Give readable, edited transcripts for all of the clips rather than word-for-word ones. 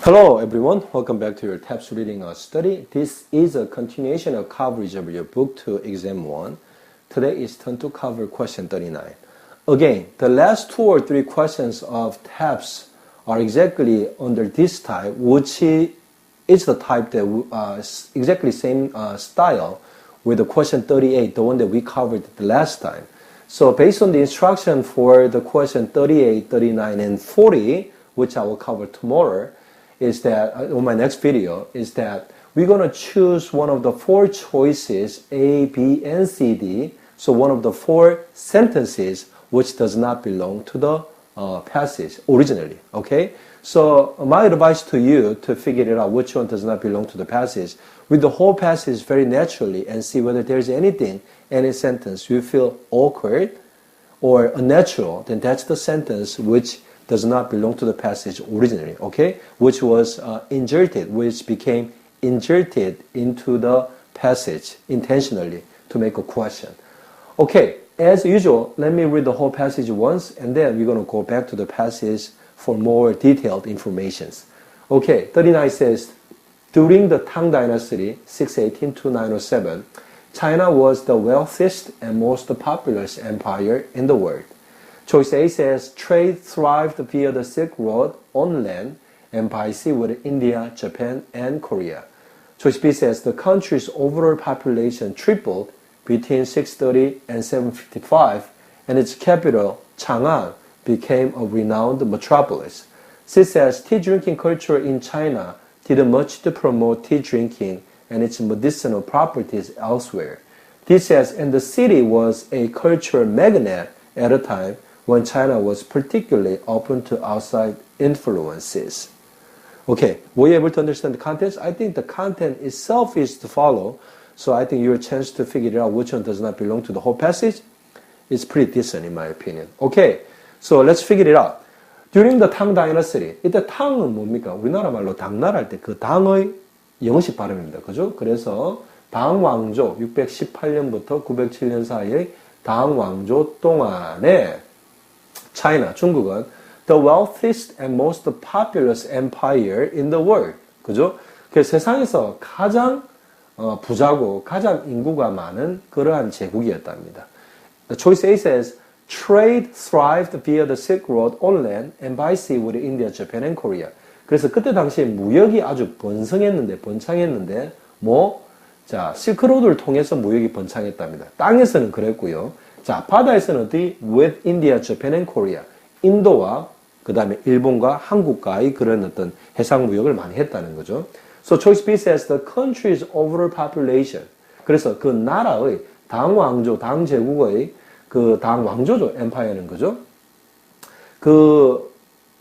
Hello everyone, welcome back to your Teps reading study. This is a continuation of coverage of your book 2 exam 1. Today is turn to cover question 39. Again, the last 2 or 3 questions of Teps are exactly under this type, which is the type that exactly same style with the question 38, the one that we covered the last time. So based on the instruction for the question 38, 39, and 40, which I will cover tomorrow, is that, on my next video, is that we're going to choose one of the 4 choices, A, B, and C, D. So one of the 4 sentences which does not belong to the passage originally, okay? So my advice to you to figure it out which one does not belong to the passage, read the whole passage very naturally and see whether there's anything, any sentence you feel awkward or unnatural, then that's the sentence which does not belong to the passage originally, okay? Which was inserted, which became inserted into the passage intentionally to make a question. Okay, as usual, let me read the whole passage once, and then we're going to go back to the passage for more detailed informations. Okay, 39 says, during the Tang Dynasty, 618 to 907, China was the wealthiest and most populous empire in the world. Choice A says, trade thrived via the Silk Road on land and by sea with India, Japan, and Korea. Choice B says, the country's overall population tripled between 630 and 755, and its capital, Chang'an, became a renowned metropolis. C says, tea drinking culture in China did much to promote tea drinking and its medicinal properties elsewhere. D says, and the city was a cultural magnet at a time when China was particularly open to outside influences. Okay, were you able to understand the contents? I think the content itself is to follow, so I think your chance to figure out which one does not belong to the whole passage is pretty decent in my opinion. Okay, so let's figure it out. During the Tang Dynasty, 이때 탕은 뭡니까? 우리나라 말로 당나라 할 때 그 당의 영어식 발음입니다. 그죠? 그래서 당 왕조 618년부터 907년 사이의 당 왕조 동안에 China, 중국은 the wealthiest and most populous empire in the world. 그죠? 그래서 세상에서 가장 부자고 가장 인구가 많은 그러한 제국이었답니다. The choice A says, trade thrived via the Silk Road on land and by sea with India, Japan, and Korea. 그래서 그때 당시에 무역이 아주 번창했는데, 자, 실크로드를 통해서 무역이 번창했답니다. 땅에서는 그랬고요. 자, 바다에서는 어디? With India, Japan, and Korea. 인도와 그 다음에 일본과 한국과의 그런 어떤 해상 무역을 많이 했다는 거죠. So choice B says the country's overall population. 그래서 그 나라의 당 왕조, 당 제국의 그 당 왕조죠. empire는 그죠? 그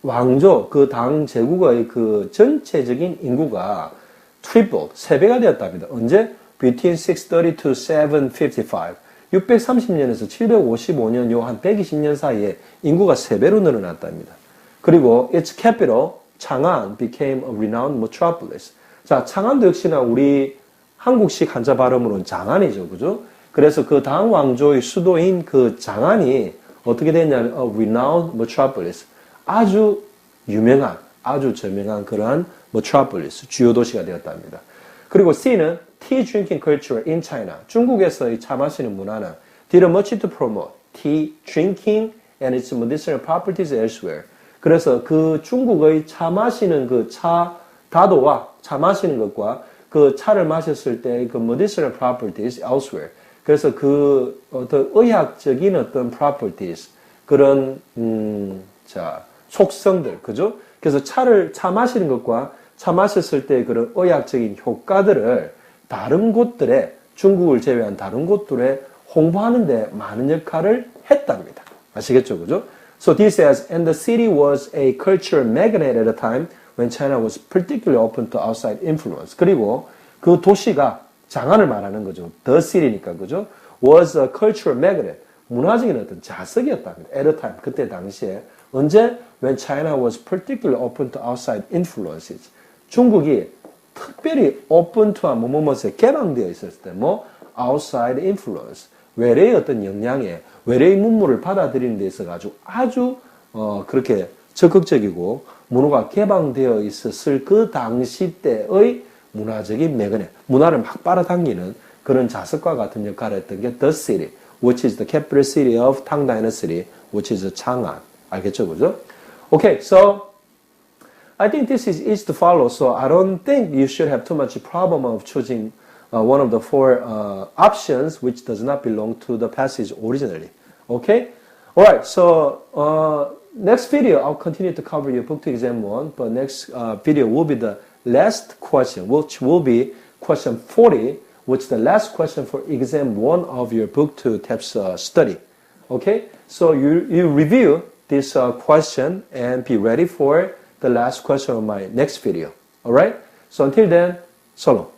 왕조, 그 당 제국의 그 전체적인 인구가 tripled, 3배가 되었답니다. 언제? Between 630 to 755. 630년에서 755년 요 한 120년 사이에 인구가 3배로 늘어났답니다. 그리고 its capital, 창안, became a renowned metropolis. 자, 창안도 역시나 우리 한국식 한자 발음으로는 장안이죠. 그죠? 그래서 그 당 왕조의 수도인 그 장안이 어떻게 됐냐면 a renowned metropolis. 아주 유명한, 아주 저명한 그러한 metropolis, 주요 도시가 되었답니다. 그리고 C는 tea drinking culture in China. 중국에서의 차 마시는 문화는 did much to promote tea drinking and its medicinal properties elsewhere. 그래서 그 중국의 차 마시는 그 차 다도와 차 마시는 것과 그 차를 마셨을 때 그 medicinal properties elsewhere. 그래서 그 어떤 의학적인 어떤 properties 그런 자 속성들 그죠? 그래서 차 마시는 것과 차 마셨을 때 그런 의학적인 효과들을 다른 곳들에 중국을 제외한 다른 곳들에 홍보하는 데 많은 역할을 했답니다. 아시겠죠? 그죠? So this says, and the city was a cultural magnet at a time when China was particularly open to outside influence. 그리고 그 도시가 장안을 말하는 거죠. The city니까 그죠? Was a cultural magnet. 문화적인 어떤 자석이었답니다. At a time. 그때 당시에. 언제? When China was particularly open to outside influences. 중국이 특별히 open to한 뭐뭐뭐에 개방되어 있었을 때 outside influence 외래의 어떤 영향에 외래의 문물을 받아들이는 데 있어가지고 아주 그렇게 적극적이고 문호가 개방되어 있었을 그 당시 때의 문화적인 매개념, 문화를 막 빨아당기는 그런 자석과 같은 역할을 했던 게 The City, which is the capital city of Tang Dynasty, which is Chang'an. 알겠죠, 그죠? Okay, so I think this is easy to follow, so I don't think you should have too much problem of choosing one of the four options which does not belong to the passage originally. Okay? Alright, so next video I'll continue to cover your book to exam 1, but next video will be the last question, which will be question 40, which is the last question for exam 1 of your book to Teps study. Okay? So you review this question and be ready for the last question of my next video. Alright? So until then, so long.